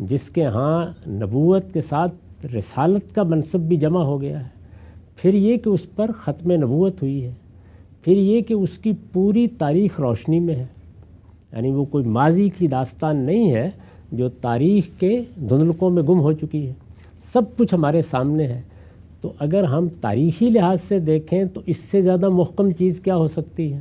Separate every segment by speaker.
Speaker 1: جس کے ہاں نبوت کے ساتھ رسالت کا منصب بھی جمع ہو گیا ہے، پھر یہ کہ اس پر ختم نبوت ہوئی ہے، پھر یہ کہ اس کی پوری تاریخ روشنی میں ہے، یعنی وہ کوئی ماضی کی داستان نہیں ہے جو تاریخ کے دھندلکوں میں گم ہو چکی ہے، سب کچھ ہمارے سامنے ہے۔ تو اگر ہم تاریخی لحاظ سے دیکھیں تو اس سے زیادہ محکم چیز کیا ہو سکتی ہے،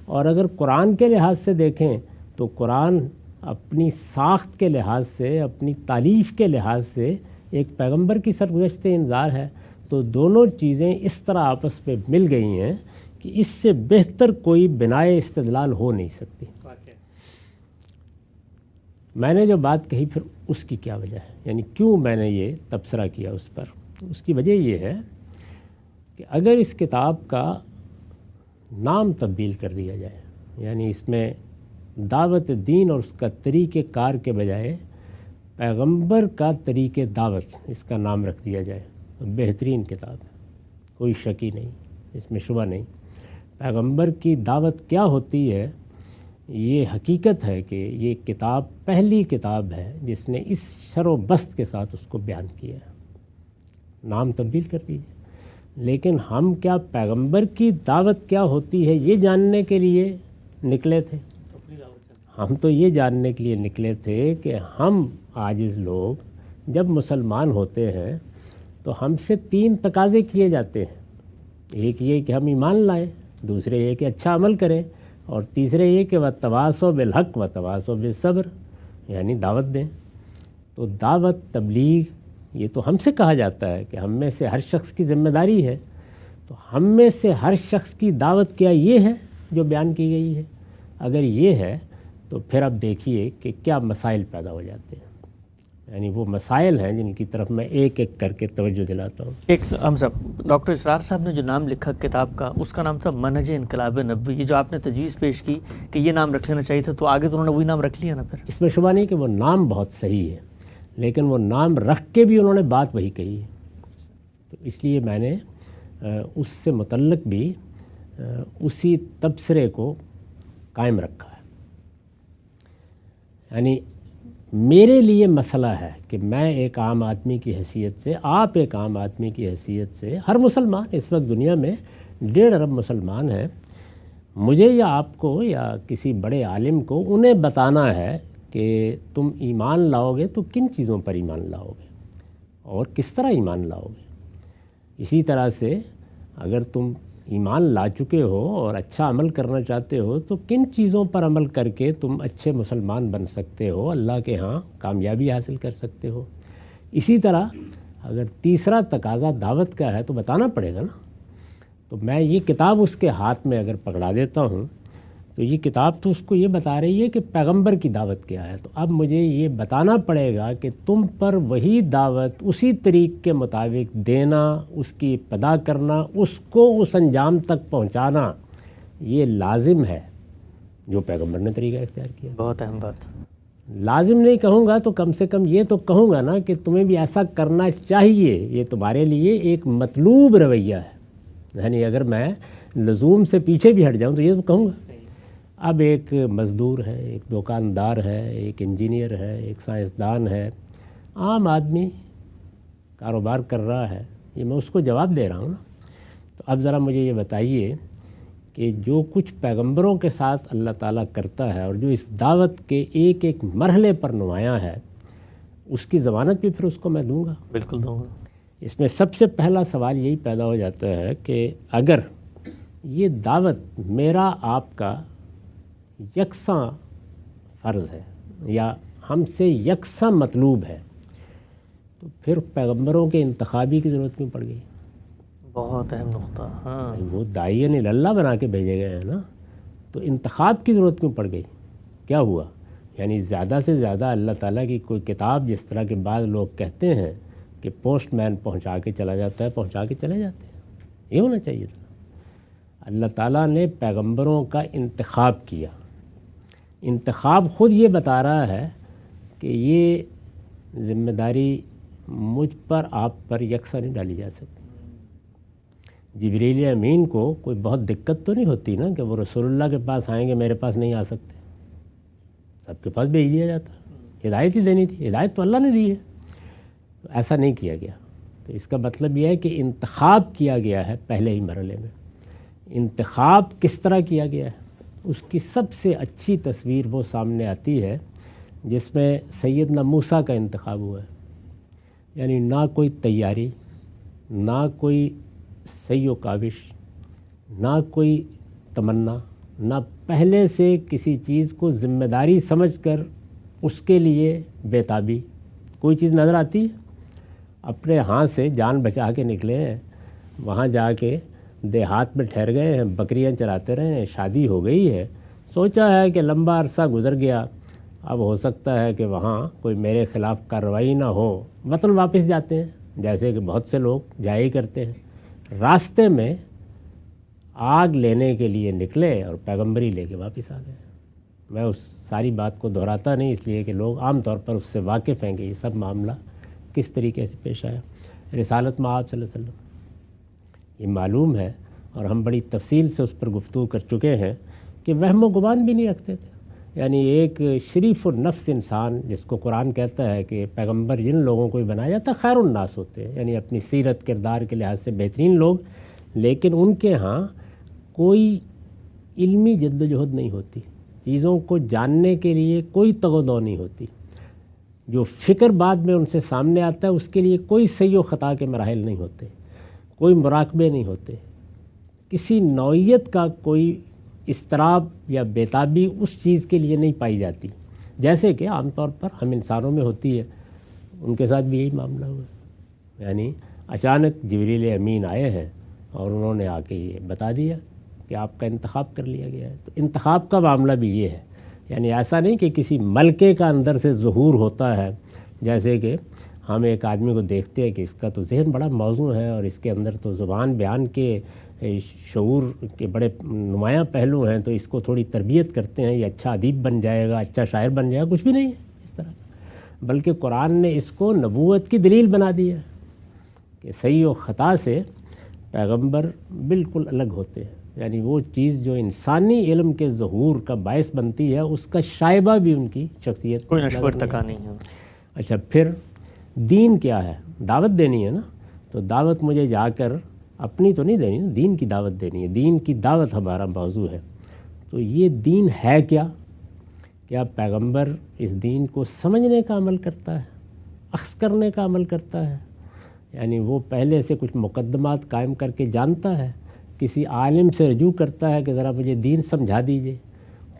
Speaker 1: اور اگر قرآن کے لحاظ سے دیکھیں تو قرآن اپنی ساخت کے لحاظ سے، اپنی تالیف کے لحاظ سے ایک پیغمبر کی سرگزشت انذار ہے۔ تو دونوں چیزیں اس طرح آپس میں مل گئی ہیں کہ اس سے بہتر کوئی بنائے استدلال ہو نہیں سکتی۔ میں نے جو بات کہی پھر اس کی کیا وجہ ہے، یعنی کیوں میں نے یہ تبصرہ کیا اس پر، تو اس کی وجہ یہ ہے کہ اگر اس کتاب کا نام تبدیل کر دیا جائے، یعنی اس میں دعوت دین اور اس کا طریقہ کار کے بجائے پیغمبر کا طریقہ دعوت اس کا نام رکھ دیا جائے، تو بہترین کتاب ہے، کوئی شک ہی نہیں، اس میں شبہ نہیں۔ پیغمبر کی دعوت کیا ہوتی ہے، یہ حقیقت ہے کہ یہ کتاب پہلی کتاب ہے جس نے اس شر و بست کے ساتھ اس کو بیان کیا ہے۔ نام تبدیل کر دیجیے، لیکن ہم کیا پیغمبر کی دعوت کیا ہوتی ہے یہ جاننے کے لیے نکلے تھے؟ ہم تو یہ جاننے کے لیے نکلے تھے کہ ہم عاجز لوگ جب مسلمان ہوتے ہیں تو ہم سے 3 تقاضے کیے جاتے ہیں، ایک یہ کہ ہم ایمان لائیں، دوسرے یہ کہ اچھا عمل کریں، اور تیسرے یہ کہ وتواصوا بالحق وتواصوا بالصبر، یعنی دعوت دیں۔ تو دعوت تبلیغ یہ تو ہم سے کہا جاتا ہے کہ ہم میں سے ہر شخص کی ذمہ داری ہے، تو ہم میں سے ہر شخص کی دعوت کیا یہ ہے جو بیان کی گئی ہے؟ اگر یہ ہے تو پھر اب دیکھیے کہ کیا مسائل پیدا ہو جاتے ہیں، یعنی وہ مسائل ہیں جن کی طرف میں ایک ایک کر کے توجہ دلاتا ہوں۔
Speaker 2: ایک ہم صاحب ڈاکٹر اسرار صاحب نے جو نام لکھا کتاب کا، اس کا نام تھا منہج انقلاب نبوی۔ یہ جو آپ نے تجویز پیش کی کہ یہ نام رکھ لینا چاہیے تھا، تو آگے تو انہوں نے وہی نام رکھ لیا نا پھر؟
Speaker 1: اس میں شبہ نہیں کہ وہ نام بہت صحیح ہے، لیکن وہ نام رکھ کے بھی انہوں نے بات وہی کہی ہے، تو اس لیے میں نے اس سے متعلق بھی اسی تبصرے کو قائم رکھا ہے۔ یعنی میرے لیے مسئلہ ہے کہ میں ایک عام آدمی کی حیثیت سے، آپ ایک عام آدمی کی حیثیت سے، ہر مسلمان اس وقت دنیا میں 1.5 ارب مسلمان ہیں، مجھے یا آپ کو یا کسی بڑے عالم کو انہیں بتانا ہے کہ تم ایمان لاؤ گے تو کن چیزوں پر ایمان لاؤ گے اور کس طرح ایمان لاؤ گے۔ اسی طرح سے اگر تم ایمان لا چکے ہو اور اچھا عمل کرنا چاہتے ہو تو کن چیزوں پر عمل کر کے تم اچھے مسلمان بن سکتے ہو، اللہ کے ہاں کامیابی حاصل کر سکتے ہو۔ اسی طرح اگر تیسرا تقاضا دعوت کا ہے تو بتانا پڑے گا نا۔ تو میں یہ کتاب اس کے ہاتھ میں اگر پکڑا دیتا ہوں تو یہ کتاب تو اس کو یہ بتا رہی ہے کہ پیغمبر کی دعوت کیا ہے، تو اب مجھے یہ بتانا پڑے گا کہ تم پر وہی دعوت اسی طریق کے مطابق دینا، اس کی ابتدا کرنا، اس کو اس انجام تک پہنچانا، یہ لازم ہے جو پیغمبر نے طریقہ اختیار کیا۔
Speaker 2: بہت اہم بات۔
Speaker 1: لازم نہیں کہوں گا تو کم سے کم یہ تو کہوں گا نا کہ تمہیں بھی ایسا کرنا چاہیے، یہ تمہارے لیے ایک مطلوب رویہ ہے۔ یعنی اگر میں لزوم سے پیچھے بھی ہٹ جاؤں تو یہ تو کہوں گا۔ اب ایک مزدور ہے، ایک دکاندار ہے، ایک انجینئر ہے، ایک سائنسدان ہے، عام آدمی کاروبار کر رہا ہے، یہ میں اس کو جواب دے رہا ہوں نا۔ تو اب ذرا مجھے یہ بتائیے کہ جو کچھ پیغمبروں کے ساتھ اللہ تعالیٰ کرتا ہے اور جو اس دعوت کے ایک ایک مرحلے پر نمایاں ہے، اس کی ضمانت بھی پھر اس کو میں دوں گا۔
Speaker 2: بالکل دوں گا۔
Speaker 1: اس میں سب سے پہلا سوال یہی پیدا ہو جاتا ہے کہ اگر یہ دعوت میرا آپ کا یکساں فرض ہے یا ہم سے یکساں مطلوب ہے تو پھر پیغمبروں کے انتخابی کی ضرورت کیوں پڑ گئی؟
Speaker 2: بہت اہم نقطہ۔ ہاں،
Speaker 1: وہ داعین اللہ بنا کے بھیجے گئے ہیں نا، تو انتخاب کی ضرورت کیوں پڑ گئی؟ کیا ہوا؟ یعنی زیادہ سے زیادہ اللہ تعالیٰ کی کوئی کتاب، جس طرح کے بعض لوگ کہتے ہیں کہ پوسٹ مین پہنچا کے چلا جاتا ہے، پہنچا کے چلے جاتے ہیں، یہ ہونا چاہیے تھا۔ اللہ تعالیٰ نے پیغمبروں کا انتخاب کیا۔ انتخاب خود یہ بتا رہا ہے کہ یہ ذمہ داری مجھ پر، آپ پر یکساں نہیں ڈالی جا سکتی۔ جبریل امین کو کوئی بہت دقت تو نہیں ہوتی نا کہ وہ رسول اللہ کے پاس آئیں گے، میرے پاس نہیں آ سکتے، سب کے پاس بھیج دیا جاتا۔ ہدایت ہی دینی تھی، ہدایت تو اللہ نے دی ہے، تو ایسا نہیں کیا گیا۔ تو اس کا مطلب یہ ہے کہ انتخاب کیا گیا ہے پہلے ہی مرحلے میں۔ انتخاب کس طرح کیا گیا ہے اس کی سب سے اچھی تصویر وہ سامنے آتی ہے جس میں سیدنا موسیٰ کا انتخاب ہوا ہے، یعنی نہ کوئی تیاری، نہ کوئی سی و کاوش، نہ کوئی تمنا، نہ پہلے سے کسی چیز کو ذمہ داری سمجھ کر اس کے لیے بیتابی۔ کوئی چیز نظر آتی ہے، اپنے ہاتھ سے جان بچا کے نکلے ہیں، وہاں جا کے دیہات میں ٹھہر گئے ہیں، بکریاں چراتے رہے ہیں، شادی ہو گئی ہے، سوچا ہے کہ لمبا عرصہ گزر گیا، اب ہو سکتا ہے کہ وہاں کوئی میرے خلاف کارروائی نہ ہو، وطن واپس جاتے ہیں، جیسے کہ بہت سے لوگ جایا ہی کرتے ہیں۔ راستے میں آگ لینے کے لیے نکلے اور پیغمبری لے کے واپس آ گئے۔ میں اس ساری بات کو دہراتا نہیں، اس لیے کہ لوگ عام طور پر اس سے واقف ہیں کہ یہ سب معاملہ کس طریقے سے پیش آیا۔ رسالت مآب صلی اللہ علیہ وسلم یہ معلوم ہے، اور ہم بڑی تفصیل سے اس پر گفتگو کر چکے ہیں کہ وہم و گمان بھی نہیں رکھتے تھے۔ یعنی ایک شریف النفس انسان جس کو قرآن کہتا ہے کہ پیغمبر جن لوگوں کو بھی بنایا جاتا خیر الناس ہوتے ہیں، یعنی اپنی سیرت کردار کے لحاظ سے بہترین لوگ، لیکن ان کے ہاں کوئی علمی جد و جہد نہیں ہوتی، چیزوں کو جاننے کے لیے کوئی تگ و دو نہیں ہوتی، جو فکر بعد میں ان سے سامنے آتا ہے اس کے لیے کوئی صحیح و خطا کے مراحل نہیں ہوتے، کوئی مراقبے نہیں ہوتے، کسی نوعیت کا کوئی اضطراب یا بیتابی اس چیز کے لیے نہیں پائی جاتی، جیسے کہ عام طور پر ہم انسانوں میں ہوتی ہے۔ ان کے ساتھ بھی یہی معاملہ ہوا ہے، یعنی اچانک جبریل امین آئے ہیں اور انہوں نے آ کے یہ بتا دیا کہ آپ کا انتخاب کر لیا گیا ہے۔ تو انتخاب کا معاملہ بھی یہ ہے، یعنی ایسا نہیں کہ کسی ملکے کا اندر سے ظہور ہوتا ہے، جیسے کہ ہم ایک آدمی کو دیکھتے ہیں کہ اس کا تو ذہن بڑا موزوں ہے اور اس کے اندر تو زبان بیان کے شعور کے بڑے نمایاں پہلو ہیں، تو اس کو تھوڑی تربیت کرتے ہیں، یہ اچھا ادیب بن جائے گا، اچھا شاعر بن جائے گا۔ کچھ بھی نہیں ہے اس طرح کا، بلکہ قرآن نے اس کو نبوت کی دلیل بنا دیا ہے کہ صحیح و خطا سے پیغمبر بالکل الگ ہوتے ہیں، یعنی وہ چیز جو انسانی علم کے ظہور کا باعث بنتی ہے اس کا شائبہ بھی ان کی شخصیت
Speaker 2: کوئی نشور تکا نہیں ہے۔
Speaker 1: اچھا، پھر دین کیا ہے؟ دعوت دینی ہے نا، تو دعوت مجھے جا کر اپنی تو نہیں دینی نا، دین کی دعوت دینی ہے، دین کی دعوت ہمارا موضوع ہے۔ تو یہ دین ہے کیا پیغمبر اس دین کو سمجھنے کا عمل کرتا ہے، اخذ کرنے کا عمل کرتا ہے؟ یعنی وہ پہلے سے کچھ مقدمات قائم کر کے جانتا ہے، کسی عالم سے رجوع کرتا ہے کہ ذرا مجھے دین سمجھا دیجئے،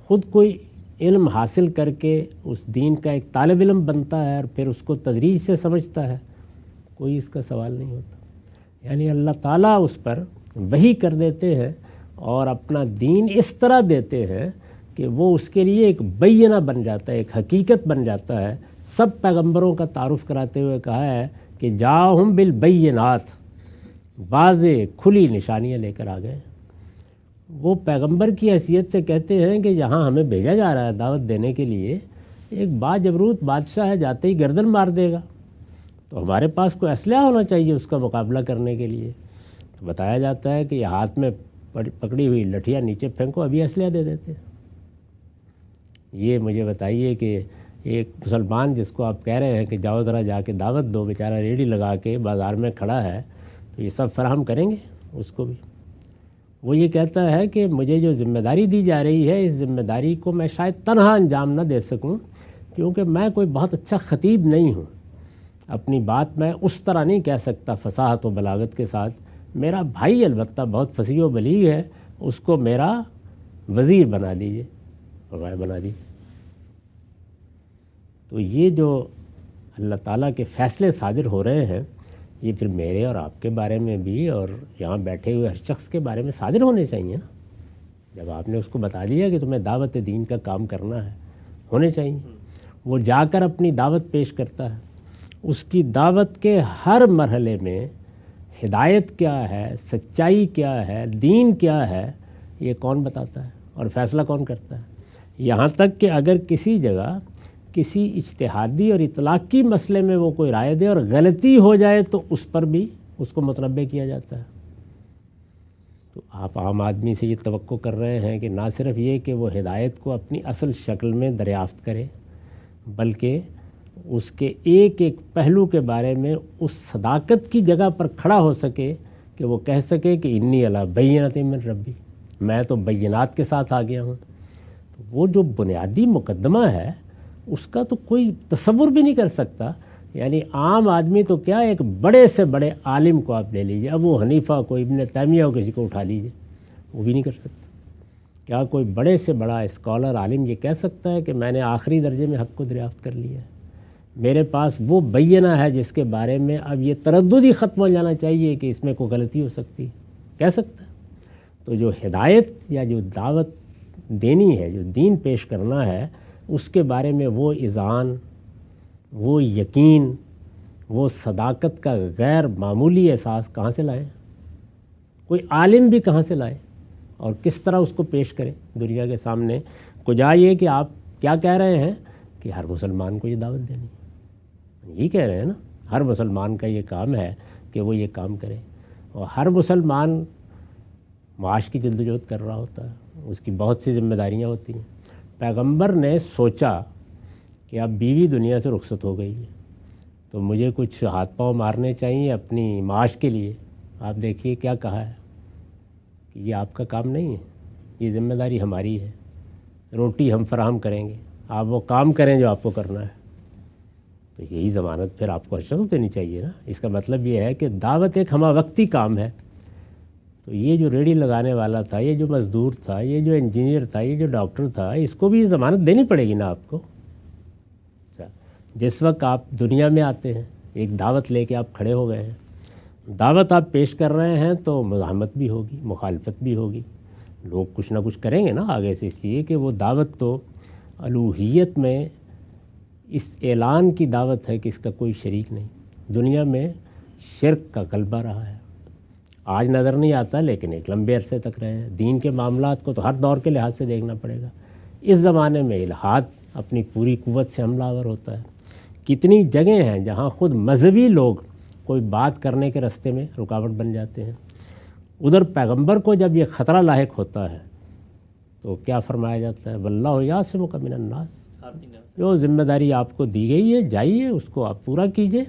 Speaker 1: خود کوئی علم حاصل کر کے اس دین کا ایک طالب علم بنتا ہے اور پھر اس کو تدریج سے سمجھتا ہے؟ کوئی اس کا سوال نہیں ہوتا۔ یعنی اللہ تعالیٰ اس پر وحی کر دیتے ہیں اور اپنا دین اس طرح دیتے ہیں کہ وہ اس کے لیے ایک بینہ بن جاتا ہے، ایک حقیقت بن جاتا ہے۔ سب پیغمبروں کا تعارف کراتے ہوئے کہا ہے کہ جاءہم بالبینات، واضح کھلی نشانیاں لے کر آ گئے۔ وہ پیغمبر کی حیثیت سے کہتے ہیں کہ جہاں ہمیں بھیجا جا رہا ہے دعوت دینے کے لیے، ایک باجبروت بادشاہ ہے، جاتے ہی گردن مار دے گا، تو ہمارے پاس کوئی اسلحہ ہونا چاہیے اس کا مقابلہ کرنے کے لیے۔ تو بتایا جاتا ہے کہ یہ ہاتھ میں پکڑی ہوئی لٹھیاں نیچے پھینکو، ابھی اسلحہ دے دیتے ہیں۔ یہ مجھے بتائیے کہ ایک مسلمان جس کو آپ کہہ رہے ہیں کہ جاؤ ذرا جا کے دعوت دو، بیچارہ ریڑھی لگا کے بازار میں کھڑا ہے، تو یہ سب فراہم کریں گے اس کو بھی؟ وہ یہ کہتا ہے کہ مجھے جو ذمہ داری دی جا رہی ہے، اس ذمہ داری کو میں شاید تنہا انجام نہ دے سکوں، کیونکہ میں کوئی بہت اچھا خطیب نہیں ہوں، اپنی بات میں اس طرح نہیں کہہ سکتا فصاحت و بلاغت کے ساتھ۔ میرا بھائی البتہ بہت فصیح و بلیغ ہے، اس کو میرا وزیر بنا دیجیے، اور بنا دیجیے۔ تو یہ جو اللہ تعالیٰ کے فیصلے صادر ہو رہے ہیں، یہ پھر میرے اور آپ کے بارے میں بھی اور یہاں بیٹھے ہوئے ہر شخص کے بارے میں صادر ہونے چاہیے نا۔ جب آپ نے اس کو بتا دیا کہ تمہیں دعوت دین کا کام کرنا ہے، ہونے چاہیے۔ وہ جا کر اپنی دعوت پیش کرتا ہے، اس کی دعوت کے ہر مرحلے میں ہدایت کیا ہے، سچائی کیا ہے، دین کیا ہے، یہ کون بتاتا ہے اور فیصلہ کون کرتا ہے؟ یہاں تک کہ اگر کسی جگہ کسی اجتہادی اور اطلاقی مسئلے میں وہ کوئی رائے دے اور غلطی ہو جائے تو اس پر بھی اس کو متنبع کیا جاتا ہے۔ تو آپ عام آدمی سے یہ توقع کر رہے ہیں کہ نہ صرف یہ کہ وہ ہدایت کو اپنی اصل شکل میں دریافت کرے بلکہ اس کے ایک ایک پہلو کے بارے میں اس صداقت کی جگہ پر کھڑا ہو سکے کہ وہ کہہ سکے کہ انی علی بینۃ من ربی، میں تو بینات کے ساتھ آ گیا ہوں۔ وہ جو بنیادی مقدمہ ہے اس کا تو کوئی تصور بھی نہیں کر سکتا۔ یعنی عام آدمی تو کیا، ایک بڑے سے بڑے عالم کو آپ لے لیجئے، ابو حنیفہ کو، ابن تیمیہ کو، کسی کو اٹھا لیجئے، وہ بھی نہیں کر سکتا۔ کیا کوئی بڑے سے بڑا اسکالر عالم یہ کہہ سکتا ہے کہ میں نے آخری درجے میں حق کو دریافت کر لیا ہے، میرے پاس وہ بینہ ہے جس کے بارے میں اب یہ تردد ہی ختم ہو جانا چاہیے کہ اس میں کوئی غلطی ہو سکتی ہے، کہہ سکتا ہے؟ تو جو ہدایت یا جو دعوت دینی ہے، جو دین پیش کرنا ہے، اس کے بارے میں وہ اذعان، وہ یقین، وہ صداقت کا غیر معمولی احساس کہاں سے لائے؟ کوئی عالم بھی کہاں سے لائے اور کس طرح اس کو پیش کرے دنیا کے سامنے؟ کجا یہ کہ آپ کیا کہہ رہے ہیں کہ ہر مسلمان کو یہ دعوت دینی ہے، یہی کہہ رہے ہیں نا، ہر مسلمان کا یہ کام ہے کہ وہ یہ کام کرے، اور ہر مسلمان معاش کی جدوجہد کر رہا ہوتا ہے، اس کی بہت سی ذمہ داریاں ہوتی ہیں۔ پیغمبر نے سوچا کہ اب بیوی دنیا سے رخصت ہو گئی ہے تو مجھے کچھ ہاتھ پاؤں مارنے چاہیے اپنی معاش کے لیے۔ آپ دیکھیے کیا کہا ہے کہ یہ آپ کا کام نہیں ہے، یہ ذمہ داری ہماری ہے، روٹی ہم فراہم کریں گے، آپ وہ کام کریں جو آپ کو کرنا ہے۔ تو یہی ضمانت پھر آپ کو ارشد دینی چاہیے نا۔ اس کا مطلب یہ ہے کہ دعوت ایک ہمہ وقتی کام ہے۔ تو یہ جو ریڑھی لگانے والا تھا، یہ جو مزدور تھا، یہ جو انجینئر تھا، یہ جو ڈاکٹر تھا، اس کو بھی یہ ضمانت دینی پڑے گی نا آپ کو۔ اچھا، جس وقت آپ دنیا میں آتے ہیں، ایک دعوت لے کے آپ کھڑے ہو گئے ہیں، دعوت آپ پیش کر رہے ہیں تو مزاحمت بھی ہوگی، مخالفت بھی ہوگی، لوگ کچھ نہ کچھ کریں گے نا آگے سے، اس لیے کہ وہ دعوت تو الوہیت میں اس اعلان کی دعوت ہے کہ اس کا کوئی شریک نہیں۔ دنیا میں شرک کا غلبہ رہا ہے، آج نظر نہیں آتا لیکن ایک لمبے عرصے تک رہے ہیں۔ دین کے معاملات کو تو ہر دور کے لحاظ سے دیکھنا پڑے گا۔ اس زمانے میں الحاد اپنی پوری قوت سے حملہ آور ہوتا ہے۔ کتنی جگہیں ہیں جہاں خود مذہبی لوگ کوئی بات کرنے کے راستے میں رکاوٹ بن جاتے ہیں۔ ادھر پیغمبر کو جب یہ خطرہ لاحق ہوتا ہے تو کیا فرمایا جاتا ہے؟ واللہ یعصمک من الناس، جو ذمہ داری آپ کو دی گئی ہے جائیے اس کو آپ پورا کیجئے،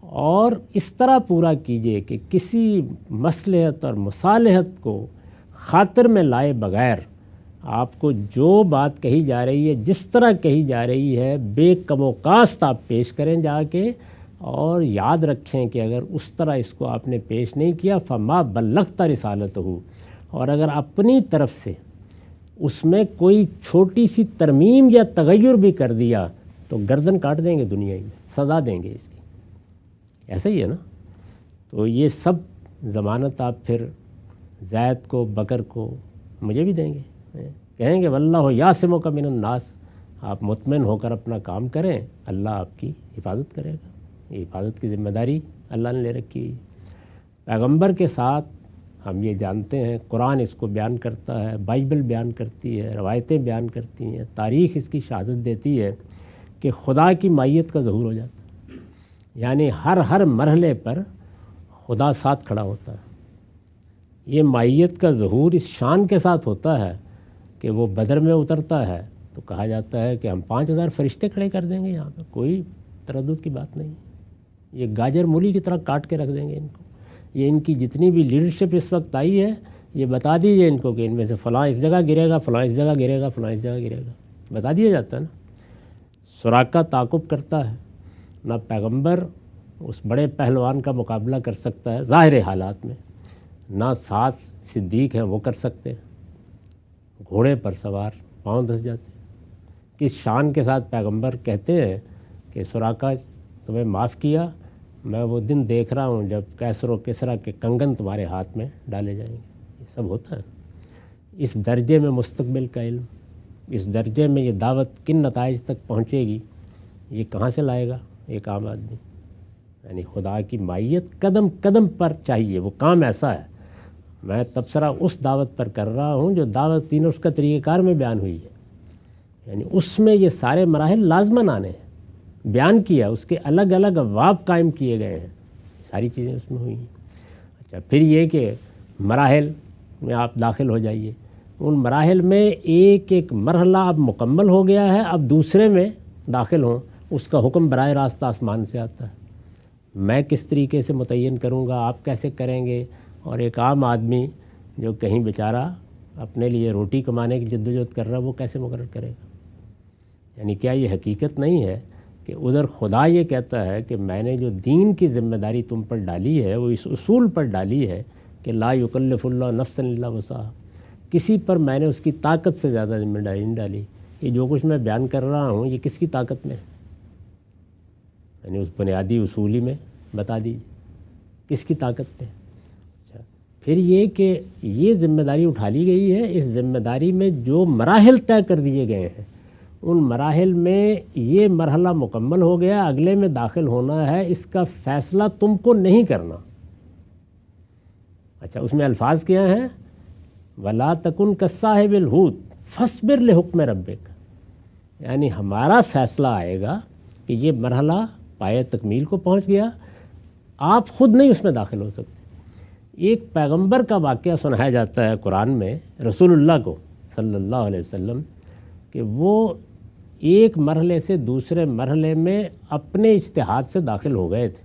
Speaker 1: اور اس طرح پورا کیجئے کہ کسی مصلحت اور مصالحت کو خاطر میں لائے بغیر آپ کو جو بات کہی جا رہی ہے، جس طرح کہی جا رہی ہے، بے کم و کاست آپ پیش کریں جا کے، اور یاد رکھیں کہ اگر اس طرح اس کو آپ نے پیش نہیں کیا فما بلغت رسالتہ، اور اگر اپنی طرف سے اس میں کوئی چھوٹی سی ترمیم یا تغیر بھی کر دیا تو گردن کاٹ دیں گے، دنیا میں سزا دیں گے اس کی۔ ایسا ہی ہے نا۔ تو یہ سب ضمانت آپ پھر زید کو، بکر کو، مجھے بھی دیں گے، کہیں گے واللہ یعصمک من الناس، آپ مطمئن ہو کر اپنا کام کریں، اللہ آپ کی حفاظت کرے گا۔ یہ حفاظت کی ذمہ داری اللہ نے لے رکھی ہے۔ پیغمبر کے ساتھ ہم یہ جانتے ہیں، قرآن اس کو بیان کرتا ہے، بائبل بیان کرتی ہے، روایتیں بیان کرتی ہیں، تاریخ اس کی شہادت دیتی ہے کہ خدا کی مائیت کا ظہور ہو جاتا ہے۔ یعنی ہر مرحلے پر خدا ساتھ کھڑا ہوتا ہے۔ یہ مائیت کا ظہور اس شان کے ساتھ ہوتا ہے کہ وہ بدر میں اترتا ہے تو کہا جاتا ہے کہ ہم 5000 فرشتے کھڑے کر دیں گے یہاں پہ، کوئی تردد کی بات نہیں، یہ گاجر مولی کی طرح کاٹ کے رکھ دیں گے ان کو۔ یہ ان کی جتنی بھی لیڈرشپ اس وقت آئی ہے، یہ بتا دیجیے ان کو کہ ان میں سے فلاں اس جگہ گرے گا، فلاں اس جگہ گرے گا، فلاں اس جگہ گرے گا، بتا دیا جاتا ہے نا۔ سراقہ تعاقب کرتا ہے، نہ پیغمبر اس بڑے پہلوان کا مقابلہ کر سکتا ہے ظاہر حالات میں، نہ ساتھ صدیق ہیں وہ کر سکتے ہیں، گھوڑے پر سوار پاؤں دھس جاتے ہیں۔ کس شان کے ساتھ پیغمبر کہتے ہیں کہ سراقہ تمہیں معاف کیا، میں وہ دن دیکھ رہا ہوں جب کیسر و کسریٰ کے کنگن تمہارے ہاتھ میں ڈالے جائیں گے۔ یہ سب ہوتا ہے۔ اس درجے میں مستقبل کا علم، اس درجے میں یہ دعوت کن نتائج تک پہنچے گی، یہ کہاں سے لائے گا ایک عام آدمی؟ یعنی خدا کی مائیت قدم قدم پر چاہیے۔ وہ کام ایسا ہے، میں تبصرہ اس دعوت پر کر رہا ہوں جو دعوت تین اس کا طریقہ کار میں بیان ہوئی ہے، یعنی اس میں یہ سارے مراحل لازماً آنے ہیں، بیان کیا، اس کے الگ الگ ابواب قائم کیے گئے ہیں، ساری چیزیں اس میں ہوئی ہیں۔ اچھا، پھر یہ کہ مراحل میں آپ داخل ہو جائیے، ان مراحل میں ایک ایک مرحلہ اب مکمل ہو گیا ہے، اب دوسرے میں داخل ہوں، اس کا حکم براہ راست آسمان سے آتا ہے۔ میں کس طریقے سے متعین کروں گا، آپ کیسے کریں گے، اور ایک عام آدمی جو کہیں بیچارہ اپنے لیے روٹی کمانے کی جدوجہد کر رہا ہے وہ کیسے مقرر کرے گا؟ یعنی کیا یہ حقیقت نہیں ہے کہ ادھر خدا یہ کہتا ہے کہ میں نے جو دین کی ذمہ داری تم پر ڈالی ہے وہ اس اصول پر ڈالی ہے کہ لا یکلف اللہ نفسا الا وسعہا، کسی پر میں نے اس کی طاقت سے زیادہ ذمہ داری نہیں ڈالی۔ یہ جو کچھ میں بیان کر رہا ہوں یہ کس کی طاقت میں ہے؟ یعنی اس بنیادی اصولی میں بتا دیجیے کس کی طاقت میں؟ اچھا، پھر یہ کہ یہ ذمہ داری اٹھا لی گئی ہے، اس ذمہ داری میں جو مراحل طے کر دیے گئے ہیں ان مراحل میں یہ مرحلہ مکمل ہو گیا، اگلے میں داخل ہونا ہے، اس کا فیصلہ تم کو نہیں کرنا۔ اچھا، اس میں الفاظ کیا ہیں؟ وَلَا تَكُنْ كَالصَّاحِبِ الْحُوتِ فَاصْبِرْ لِحُكْمِ رَبِّكَ، یعنی ہمارا فیصلہ آئے گا کہ یہ مرحلہ پائے تکمیل کو پہنچ گیا، آپ خود نہیں اس میں داخل ہو سکتے۔ ایک پیغمبر کا واقعہ سنایا جاتا ہے قرآن میں رسول اللہ کو صلی اللہ علیہ وسلم کہ وہ ایک مرحلے سے دوسرے مرحلے میں اپنے اجتہاد سے داخل ہو گئے تھے،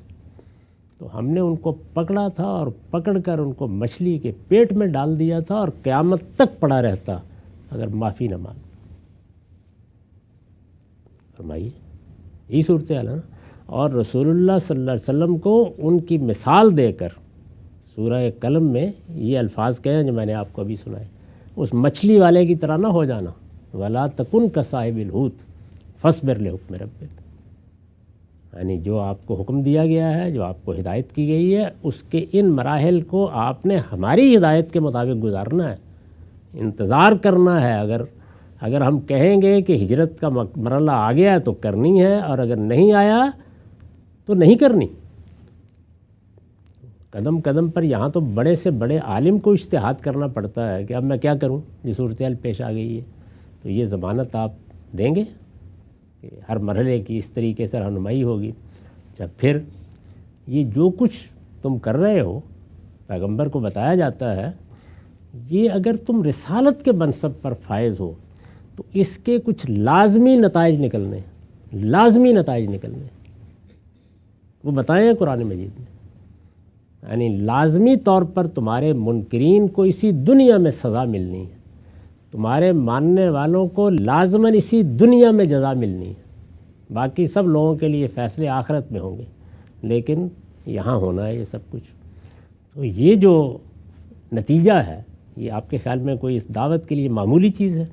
Speaker 1: تو ہم نے ان کو پکڑا تھا اور پکڑ کر ان کو مچھلی کے پیٹ میں ڈال دیا تھا اور قیامت تک پڑا رہتا اگر معافی نہ مانگ۔ فرمائیے، یہی صورتحال ہے نا۔ اور رسول اللہ صلی اللہ علیہ وسلم کو ان کی مثال دے کر سورہ قلم میں یہ الفاظ کہے ہیں جو میں نے آپ کو ابھی سنائے، اس مچھلی والے کی طرح نہ ہو جانا، وَلَا تَكُنْ كَصَاحِبِ الْحُوتِ فَاصْبِرْ لِحُكْمِ رَبِّكَ، یعنی جو آپ کو حکم دیا گیا ہے، جو آپ کو ہدایت کی گئی ہے، اس کے ان مراحل کو آپ نے ہماری ہدایت کے مطابق گزارنا ہے، انتظار کرنا ہے۔ اگر ہم کہیں گے کہ ہجرت کا مرحلہ آ گیا تو کرنی ہے، اور اگر نہیں آیا تو نہیں کرنی۔ قدم قدم پر یہاں تو بڑے سے بڑے عالم کو اجتہاد کرنا پڑتا ہے کہ اب میں کیا کروں، یہ صورتحال پیش آ گئی ہے، تو یہ ضمانت آپ دیں گے کہ ہر مرحلے کی اس طریقے سے رہنمائی ہوگی؟ اچھا، پھر یہ جو کچھ تم کر رہے ہو پیغمبر کو بتایا جاتا ہے، یہ اگر تم رسالت کے منصب پر فائز ہو تو اس کے کچھ لازمی نتائج نکلنے، وہ بتائے ہیں قرآن مجید میں۔ یعنی لازمی طور پر تمہارے منکرین کو اسی دنیا میں سزا ملنی ہے، تمہارے ماننے والوں کو لازماً اسی دنیا میں جزا ملنی ہے، باقی سب لوگوں کے لیے فیصلے آخرت میں ہوں گے، لیکن یہاں ہونا ہے یہ سب کچھ۔ تو یہ جو نتیجہ ہے یہ آپ کے خیال میں کوئی اس دعوت کے لیے معمولی چیز ہے؟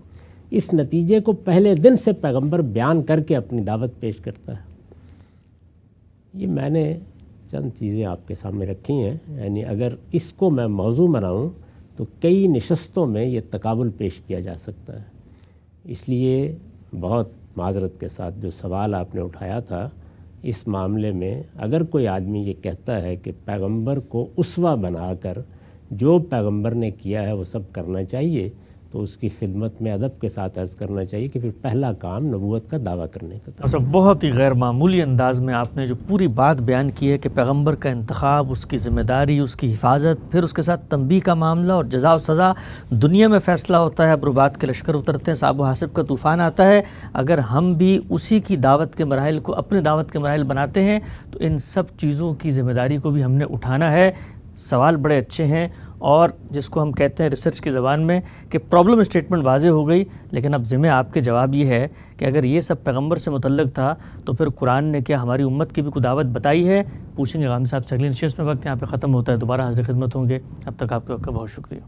Speaker 1: اس نتیجے کو پہلے دن سے پیغمبر بیان کر کے اپنی دعوت پیش کرتا ہے۔ یہ میں نے چند چیزیں آپ کے سامنے رکھی ہیں، یعنی اگر اس کو میں موضوع بناؤں تو کئی نشستوں میں یہ تقابل پیش کیا جا سکتا ہے، اس لیے بہت معذرت کے ساتھ جو سوال آپ نے اٹھایا تھا اس معاملے میں، اگر کوئی آدمی یہ کہتا ہے کہ پیغمبر کو اسوہ بنا کر جو پیغمبر نے کیا ہے وہ سب کرنا چاہیے، تو اس کی خدمت میں ادب کے ساتھ عرض کرنا چاہیے کہ پھر پہلا کام نبوت کا دعویٰ کرنے کا تھا۔
Speaker 2: اچھا، بہت ہی غیر معمولی انداز میں آپ نے جو پوری بات بیان کی ہے کہ پیغمبر کا انتخاب، اس کی ذمہ داری، اس کی حفاظت، پھر اس کے ساتھ تنبیہ کا معاملہ اور جزا و سزا دنیا میں فیصلہ ہوتا ہے، ابروبات کے لشکر اترتے ہیں، صاب و حاسب کا طوفان آتا ہے۔ اگر ہم بھی اسی کی دعوت کے مراحل کو اپنے دعوت کے مراحل بناتے ہیں تو ان سب چیزوں کی ذمہ داری کو بھی ہم نے اٹھانا ہے۔ سوال بڑے اچھے ہیں، اور جس کو ہم کہتے ہیں ریسرچ کی زبان میں کہ پرابلم اسٹیٹمنٹ واضح ہو گئی، لیکن اب ذمہ آپ کے جواب یہ ہے کہ اگر یہ سب پیغمبر سے متعلق تھا تو پھر قرآن نے کیا ہماری امت کی بھی کوئی دعوت بتائی ہے؟ پوچھیں گے غامدی صاحب سے۔ اگلی نشست میں وقت یہاں پہ ختم ہوتا ہے، دوبارہ حاضر خدمت ہوں گے، اب تک آپ کا بہت شکریہ۔